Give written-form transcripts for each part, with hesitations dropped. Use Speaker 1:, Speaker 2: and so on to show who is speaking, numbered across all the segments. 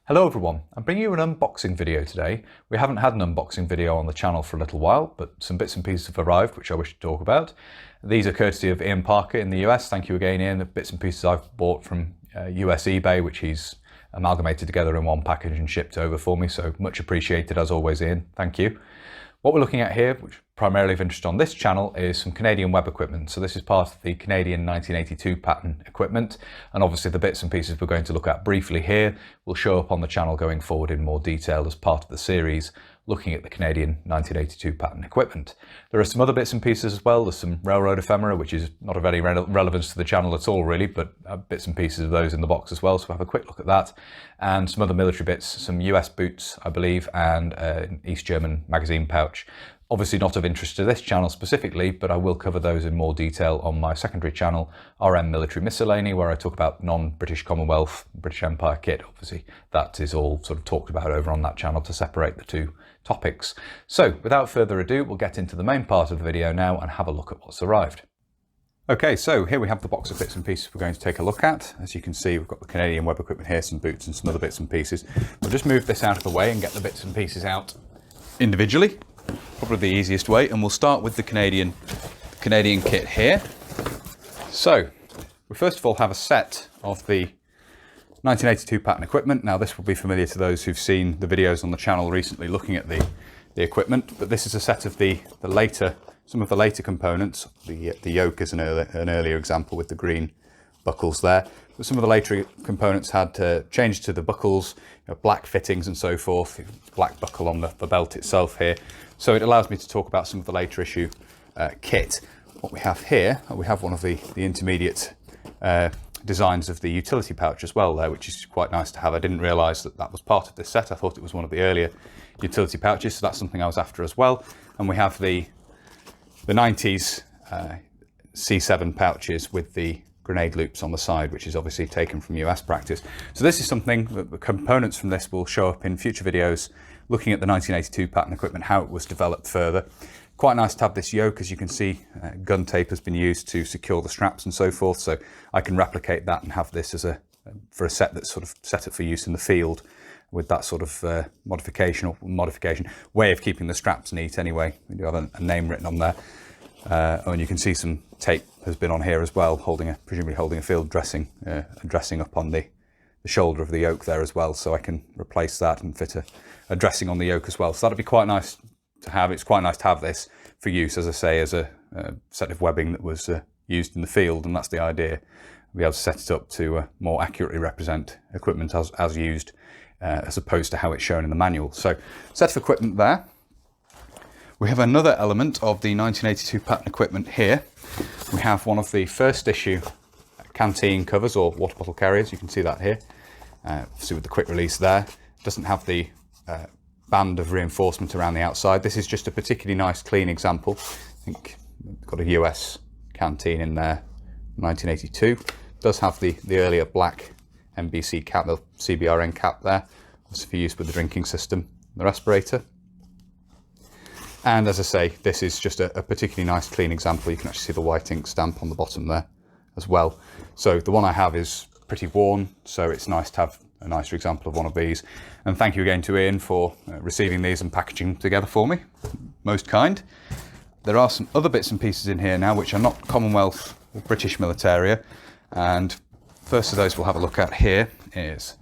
Speaker 1: Hello everyone, I'm bringing you an unboxing video today. We haven't had an unboxing video on the channel for a little while, but some bits and pieces have arrived which I wish to talk about. These are courtesy of Ian Parker in the US. Thank you again, Ian. The bits and pieces I've bought from US eBay, which he's amalgamated together in one package and shipped over for me, so much appreciated as always, Ian. Thank you. What we're looking at here, which primarily of interest on this channel, is some Canadian web equipment. So this is part of the Canadian 1982 pattern equipment, and obviously the bits and pieces we're going to look at briefly here will show up on the channel going forward in more detail as part of the series looking at the Canadian 1982 pattern equipment. There are some other bits and pieces as well. There's some railroad ephemera, which is not of any relevance to the channel at all really, but bits and pieces of those in the box as well, so we'll have a quick look at that. And some other military bits, some US boots I believe, and an East German magazine pouch. Obviously not of interest to this channel specifically, but I will cover those in more detail on my secondary channel, RM Military Miscellany, where I talk about non-British Commonwealth, British Empire kit. Obviously that is all sort of talked about over on that channel to separate the two topics. So without further ado, we'll get into the main part of the video now and have a look at what's arrived. Okay, so here we have the box of bits and pieces we're going to take a look at. As you can see, we've got the Canadian web equipment here, some boots and some other bits and pieces. We'll just move this out of the way and get the bits and pieces out individually. Probably the easiest way, and we'll start with the Canadian kit here. So we first of all have a set of the 1982 pattern equipment. Now this will be familiar to those who've seen the videos on the channel recently looking at the equipment, but this is a set of some of the later components. The yoke is an earlier example with the green buckles there. But some of the later components had changed to the buckles, black fittings and so forth, black buckle on the belt itself here. So it allows me to talk about some of the later issue kit. What we have here, we have one of the intermediate designs of the utility pouch as well there, which is quite nice to have. I didn't realise that that was part of this set. I thought it was one of the earlier utility pouches, so that's something I was after as well. And we have the 90s C7 pouches with the grenade loops on the side, which is obviously taken from US practice. So this is something that the components from this will show up in future videos looking at the 1982 pattern equipment, how it was developed further. Quite nice to have this yoke. As you can see, gun tape has been used to secure the straps and so forth, so I can replicate that and have this as for a set that's sort of set up for use in the field with that sort of modification way of keeping the straps neat anyway. We do have a name written on there. And you can see some tape has been on here as well, presumably holding a field dressing, dressing up on the shoulder of the yoke there as well, so I can replace that and fit a dressing on the yoke as well. So that'd be quite nice to have. It's quite nice to have this for use, as I say, as a set of webbing that was used in the field, and that's the idea. Be able to set it up to more accurately represent equipment as used, as opposed to how it's shown in the manual. So set of equipment there. We have another element of the 1982 pattern equipment here. We have one of the first issue canteen covers or water bottle carriers. You can see that here, obviously with the quick release there. It doesn't have the band of reinforcement around the outside. This is just a particularly nice clean example. I think it's got a US canteen in there, 1982. It does have the earlier black MBC cap, the CBRN cap there, for use with the drinking system, the respirator. And as I say, this is just a particularly nice clean example. You can actually see the white ink stamp on the bottom there as well. So the one I have is pretty worn, so it's nice to have a nicer example of one of these. And thank you again to Ian for receiving these and packaging them together for me. Most kind. There are some other bits and pieces in here now which are not Commonwealth or British militaria. And first of those we'll have a look at here is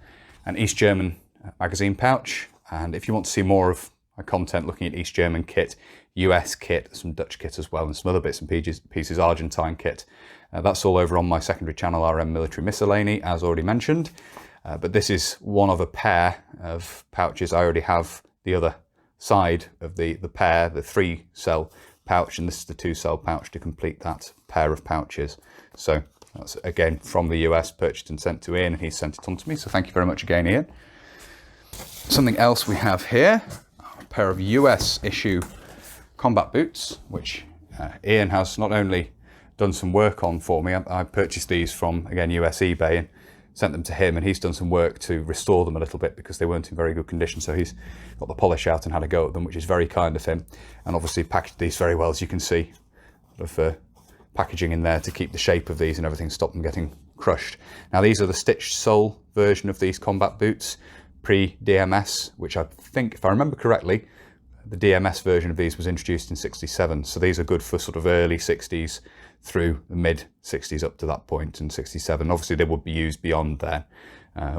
Speaker 1: an East German magazine pouch. And if you want to see more of my content looking at East German kit, US kit, some Dutch kit as well, and some other bits and pieces, Argentine kit. That's all over on my secondary channel, RM Military Miscellany, as already mentioned. But this is one of a pair of pouches. I already have the other side of the pair, the 3-cell pouch, and this is the 2-cell pouch to complete that pair of pouches. So that's again from the US, purchased and sent to Ian, and he's sent it on to me. So thank you very much again, Ian. Something else we have here, a pair of US issue combat boots, which Ian has not only done some work on for me. I purchased these from, again, US eBay and sent them to him, and he's done some work to restore them a little bit because they weren't in very good condition. So he's got the polish out and had a go at them, which is very kind of him. And obviously packaged these very well, as you can see, with packaging in there to keep the shape of these and everything, stop them getting crushed. Now these are the stitched sole version of these combat boots. pre-DMS, which I think, if I remember correctly, the DMS version of these was introduced in 67. So these are good for sort of early 60s through the mid 60s up to that point in 67. Obviously they would be used beyond then,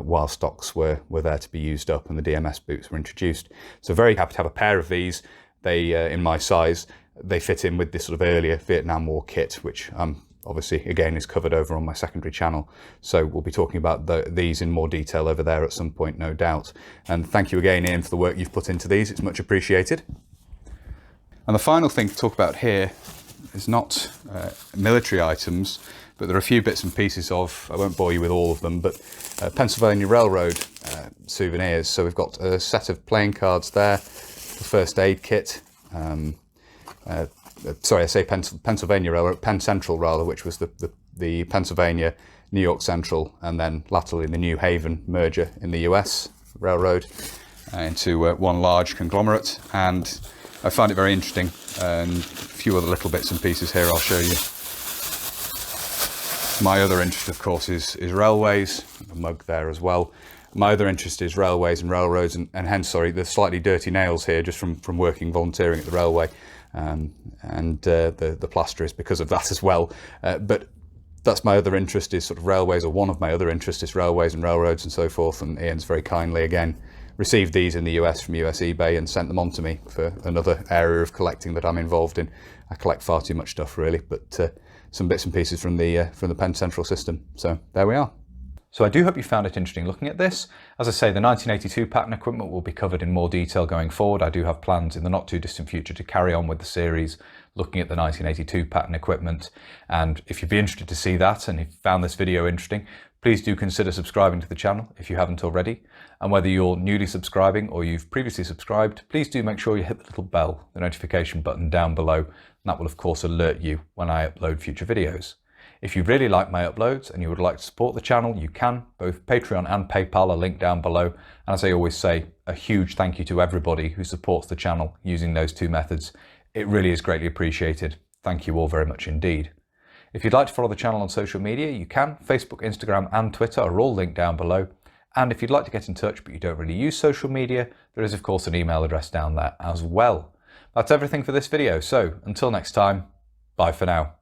Speaker 1: while stocks were there to be used up and the DMS boots were introduced. So very happy to have a pair of these. They, in my size, they fit in with this sort of earlier Vietnam War kit, which obviously again is covered over on my secondary channel. So we'll be talking about these in more detail over there at some point, no doubt. And thank you again, Ian, for the work you've put into these. It's much appreciated. And the final thing to talk about here is not military items, but there are a few bits and pieces of, I won't bore you with all of them, but Pennsylvania Railroad souvenirs. So we've got a set of playing cards there, the first aid kit, sorry, I say Pennsylvania Railroad, Penn Central rather, which was the Pennsylvania, New York Central, and then latterly the New Haven merger in the US Railroad into one large conglomerate. And I find it very interesting, and a few other little bits and pieces here I'll show you. My other interest, of course, is railways, a mug there as well. My other interest is railways and railroads, and hence, sorry, the slightly dirty nails here just from working volunteering at the railway. The plaster is because of that as well. But that's my other interest, is sort of railways, or one of my other interests is railways and railroads and so forth. And Ian's very kindly again received these in the US from US eBay and sent them on to me for another area of collecting that I'm involved in. I collect far too much stuff really, but some bits and pieces from the Penn Central system. So there we are. So I do hope you found it interesting looking at this. As I say, the 1982 pattern equipment will be covered in more detail going forward. I do have plans in the not too distant future to carry on with the series looking at the 1982 pattern equipment. And if you'd be interested to see that, and if you found this video interesting, please do consider subscribing to the channel if you haven't already. And whether you're newly subscribing or you've previously subscribed, please do make sure you hit the little bell, the notification button down below, and that will of course alert you when I upload future videos. If you really like my uploads and you would like to support the channel, you can. Both Patreon and PayPal are linked down below. And as I always say, a huge thank you to everybody who supports the channel using those two methods. It really is greatly appreciated. Thank you all very much indeed. If you'd like to follow the channel on social media, you can. Facebook, Instagram and Twitter are all linked down below. And if you'd like to get in touch but you don't really use social media, there is of course an email address down there as well. That's everything for this video. So until next time, bye for now.